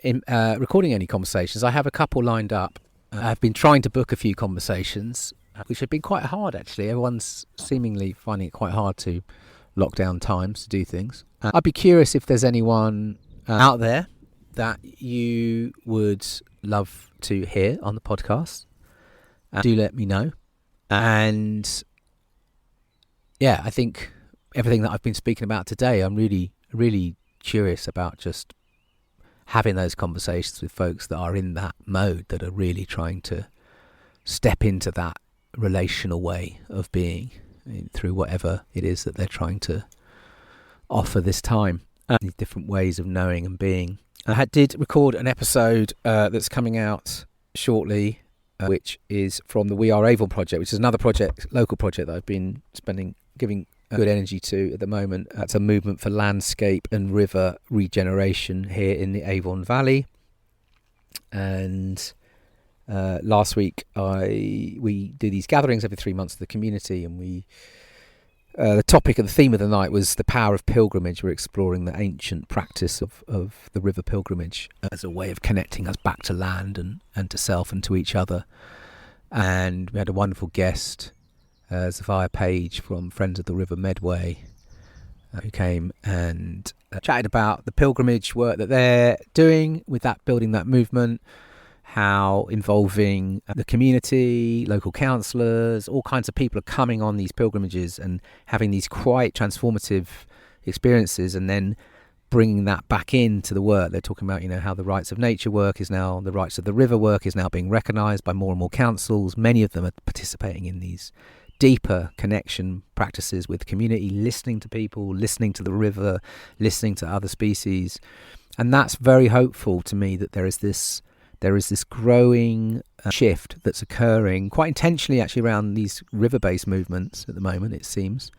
recording any conversations. I have a couple lined up. I've been trying to book a few conversations, which have been quite hard, actually. Everyone's seemingly finding it quite hard to lock down times to do things. I'd be curious if there's anyone out there that you would love to hear on the podcast. Do let me know. And yeah, I think everything that I've been speaking about today, I'm really, really curious about just having those conversations with folks that are in that mode, that are really trying to step into that relational way of being through whatever it is that they're trying to offer this time. These different ways of knowing and being. I did record an episode that's coming out shortly, which is from the We Are Avon project, which is another project, local project that I've been giving good energy to at the moment. That's a movement for landscape and river regeneration here in the Avon Valley. And last week we do these gatherings every 3 months of the community, and the topic and the theme of the night was the power of pilgrimage. We're exploring the ancient practice of the river pilgrimage as a way of connecting us back to land and to self and to each other. And we had a wonderful guest, Sophia Page from Friends of the River Medway, who came and chatted about the pilgrimage work that they're doing with that, building that movement, how involving the community, local councillors, all kinds of people are coming on these pilgrimages and having these quite transformative experiences, and then bringing that back into the work. They're talking about, how the rights of nature work is now, the rights of the river work is now being recognised by more and more councils. Many of them are participating in these deeper connection practices with community, listening to people, listening to the river, listening to other species. And that's very hopeful to me, that there is this growing shift that's occurring quite intentionally actually around these river-based movements at the moment, it seems.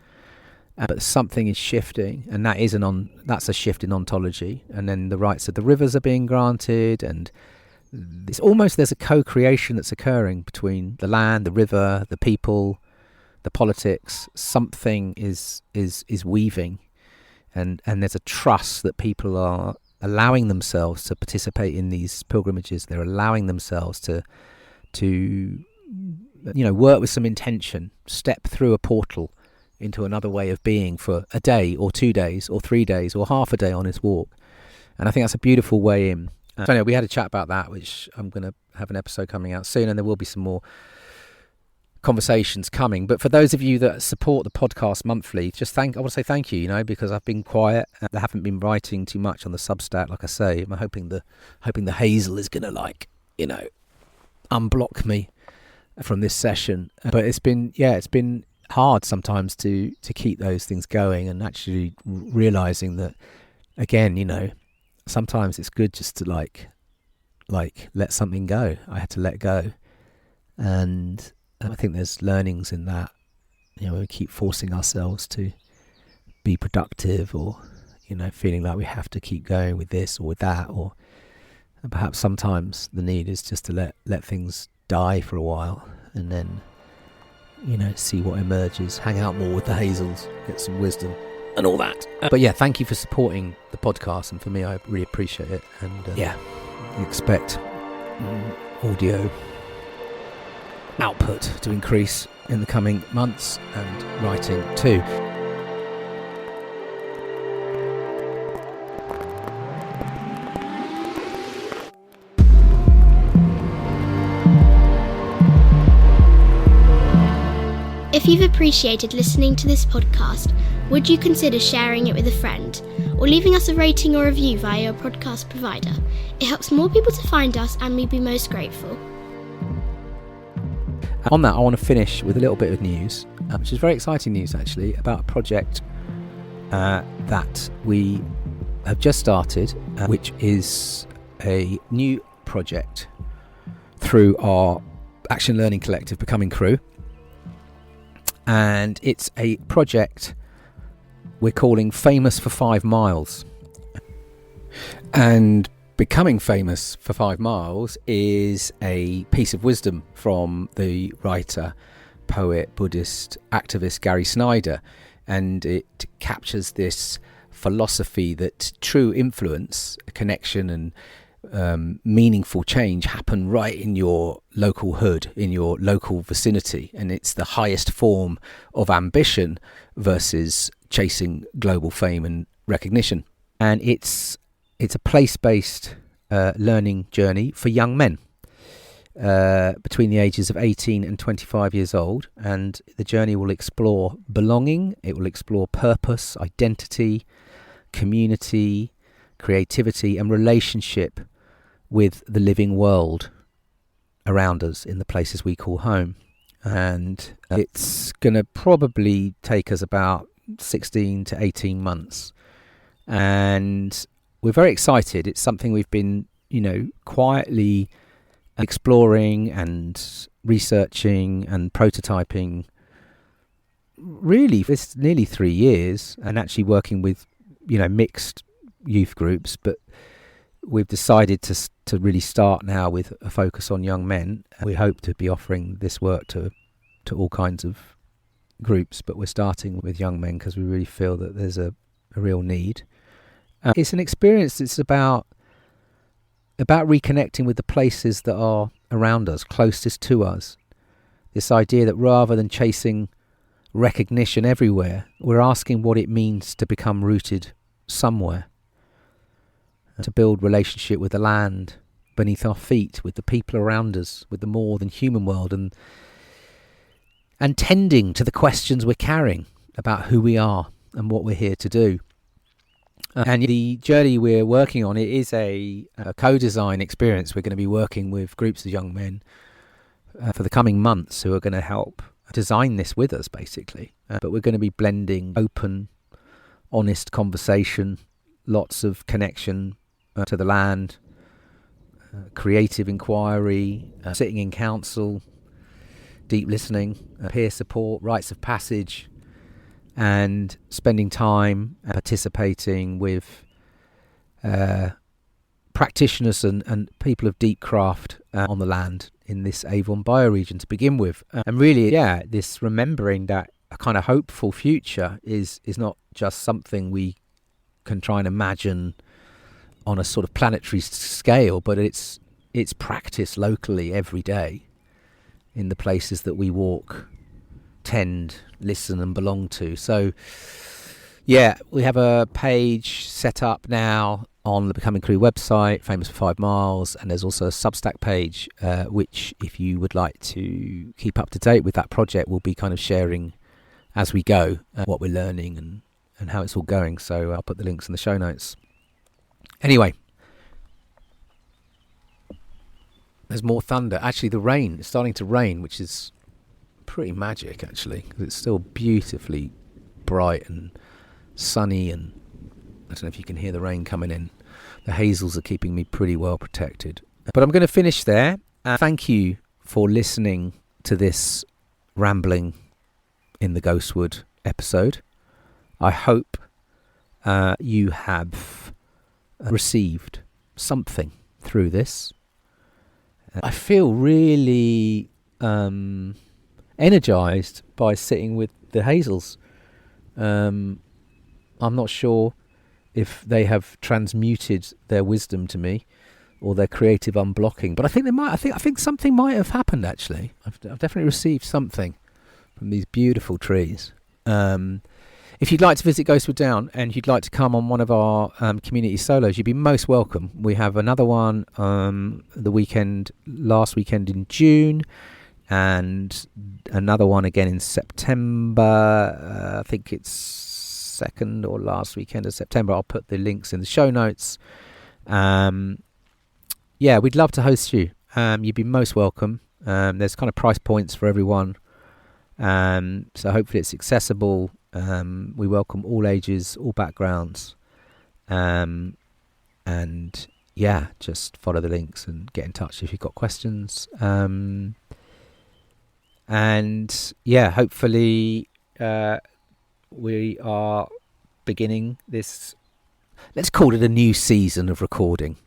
But something is shifting, and that's a shift in ontology. And then the rights of the rivers are being granted, and there's a co-creation that's occurring between the land, the river, the people, the politics. Something is weaving, and there's a trust that people are allowing themselves to participate in these pilgrimages. They're allowing themselves to work with some intention, step through a portal into another way of being for a day or 2 days or 3 days or half a day on his walk. And I think that's a beautiful way in. So anyway, we had a chat about that, which I'm going to have an episode coming out soon, and there will be some more conversations coming. But for those of you that support the podcast monthly, I want to say thank you, because I've been quiet. I haven't been writing too much on the Substack, like I say. I'm hoping the Hazel is going to unblock me from this session. But it's been hard sometimes to keep those things going, and actually realizing that, again, sometimes it's good just to like let something go. I had to let go, and I think there's learnings in that. We keep forcing ourselves to be productive, or feeling like we have to keep going with this or with that, or perhaps sometimes the need is just to let things die for a while, and then see what emerges. Hang out more with the Hazels, get some wisdom and all that. But yeah, thank you for supporting the podcast, and for me, I really appreciate it. And expect audio output to increase in the coming months, and writing too. If you've appreciated listening to this podcast, would you consider sharing it with a friend, or leaving us a rating or review via your podcast provider? It helps more people to find us, and we'd be most grateful. On that, I want to finish with a little bit of news, which is very exciting news actually, about a project that we have just started, which is a new project through our Action Learning Collective, Becoming Crew. And it's a project we're calling Famous for 5 Miles. And Becoming Famous for 5 Miles is a piece of wisdom from the writer, poet, Buddhist activist Gary Snyder. And it captures this philosophy that true influence, connection and meaningful change happen right in your local hood, in your local vicinity. And it's the highest form of ambition versus chasing global fame and recognition. And it's a place-based learning journey for young men between the ages of 18 and 25 years old. And the journey will explore belonging, it will explore purpose, identity, community, creativity and relationship with the living world around us in the places we call home. And it's going to probably take us about 16 to 18 months. And we're very excited. It's something we've been, quietly exploring and researching and prototyping really for nearly 3 years, and actually working with, mixed youth groups. But we've decided to really start now with a focus on young men. We hope to be offering this work to all kinds of groups, but we're starting with young men because we really feel that there's a real need. It's an experience that's about reconnecting with the places that are around us, closest to us. This idea that rather than chasing recognition everywhere, we're asking what it means to become rooted somewhere, to build relationship with the land beneath our feet, with the people around us, with the more than human world, and tending to the questions we're carrying about who we are and what we're here to do. And the journey we're working on, it is a co-design experience. We're going to be working with groups of young men for the coming months who are going to help design this with us, basically. But we're going to be blending open, honest conversation, lots of connection to the land, creative inquiry, sitting in council, deep listening, peer support, rites of passage, and spending time participating with practitioners and people of deep craft on the land in this Avon bioregion to begin with. And really, this remembering that a kind of hopeful future is not just something we can try and imagine on a sort of planetary scale, but it's practiced locally every day. in the places that we walk, tend, listen and belong to. So yeah, we have a page set up now on the Becoming Crew website, Famous for 5 Miles, and there's also a Substack page, which if you would like to keep up to date with that project, we'll be kind of sharing as we go what we're learning and how it's all going. So I'll put the links in the show notes. Anyway, there's more thunder. Actually, the rain is starting to rain, which is pretty magic, actually, because it's still beautifully bright and sunny, and I don't know if you can hear the rain coming in. The hazels are keeping me pretty well protected. But I'm going to finish there. Thank you for listening to this rambling in the Ghostwood episode. I hope you have received something through this. I feel really energized by sitting with the Hazels. I'm not sure if they have transmuted their wisdom to me or their creative unblocking, but I think they might. I think something might have happened. Actually, I've definitely received something from these beautiful trees. If you'd like to visit Ghostwood Down and you'd like to come on one of our community solos, you'd be most welcome. We have another one last weekend in June, and another one again in September. I think it's second or last weekend of September. I'll put the links in the show notes. Yeah, we'd love to host you. You'd be most welcome. There's kind of price points for everyone. So hopefully it's accessible. We welcome all ages, all backgrounds. And yeah, just follow the links and get in touch if you've got questions. And yeah, hopefully we are beginning this, let's call it a new season of recording.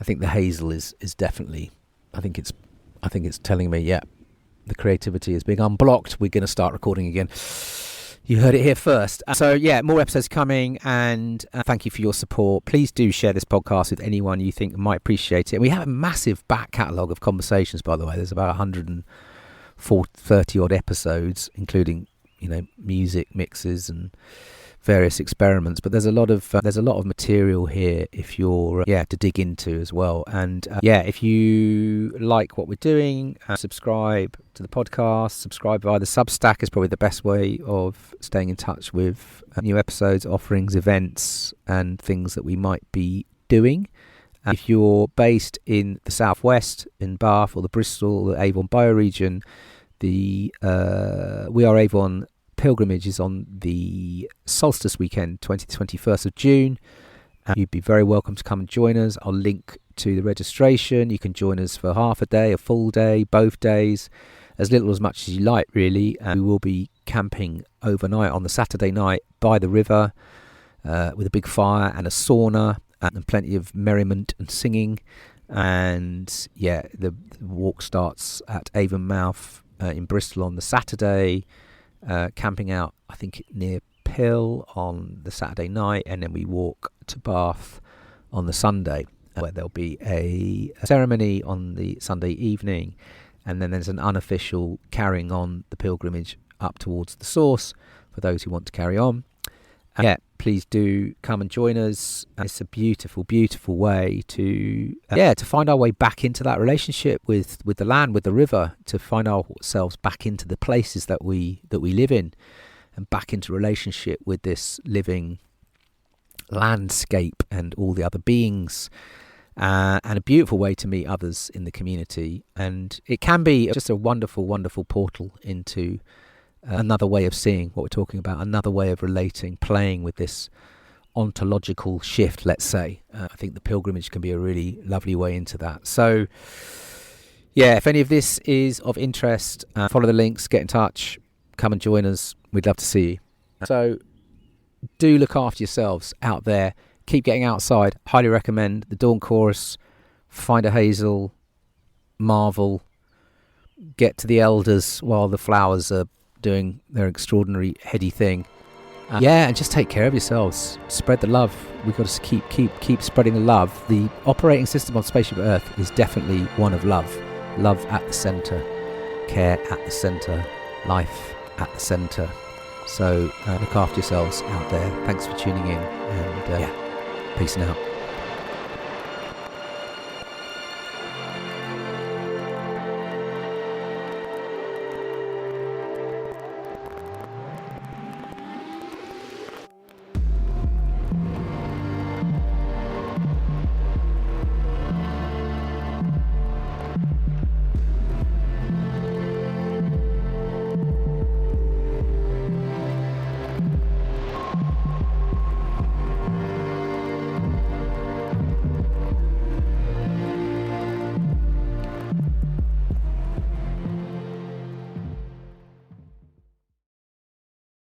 I think the Hazel is definitely, I think it's telling me, yeah, the creativity is being unblocked. We're going to start recording again. You heard it here first. So yeah, more episodes coming, and thank you for your support. Please do share this podcast with anyone you think might appreciate it. And we have a massive back catalogue of conversations, by the way. There's about 130 odd episodes, including, music mixes and various experiments. But there's a lot of material here if you're to dig into as well. And if you like what we're doing, subscribe to the podcast. Subscribe via the Substack is probably the best way of staying in touch with new episodes, offerings, events, and things that we might be doing. If you're based in the southwest, in Bath or the Bristol, the Avon bioregion, the We Are Avon pilgrimage is on the solstice weekend, 20th to 21st of June. You'd be very welcome to come and join us. I'll link to the registration. You can join us for half a day, a full day, both days, as little or as much as you like, really. We will be camping overnight on the Saturday night by the river with a big fire and a sauna and plenty of merriment and singing. And yeah, the walk starts at Avonmouth in Bristol on the Saturday, camping out, I think, near Pill on the Saturday night, and then we walk to Bath on the Sunday, where there'll be a ceremony on the Sunday evening, and then there's an unofficial carrying on the pilgrimage up towards the source for those who want to carry on. Yeah, please do come and join us. It's a beautiful, beautiful way to find our way back into that relationship with the land, with the river, to find ourselves back into the places that we live in, and back into relationship with this living landscape and all the other beings. And a beautiful way to meet others in the community. And it can be just a wonderful, wonderful portal into another way of seeing what we're talking about, another way of relating, playing with this ontological shift, let's say. I think the pilgrimage can be a really lovely way into that. So, yeah, if any of this is of interest, follow the links, get in touch, come and join us. We'd love to see you. So, do look after yourselves out there. Keep getting outside. Highly recommend the Dawn Chorus. Find a Hazel. Marvel. Get to the elders while the flowers are doing their extraordinary heady thing. And just take care of yourselves. Spread the love. We've got to keep spreading the love. The operating system on Spaceship Earth is definitely one of love. Love at the centre. care at the centre, life at the centre. So look after yourselves out there. Thanks for tuning in, and peace out.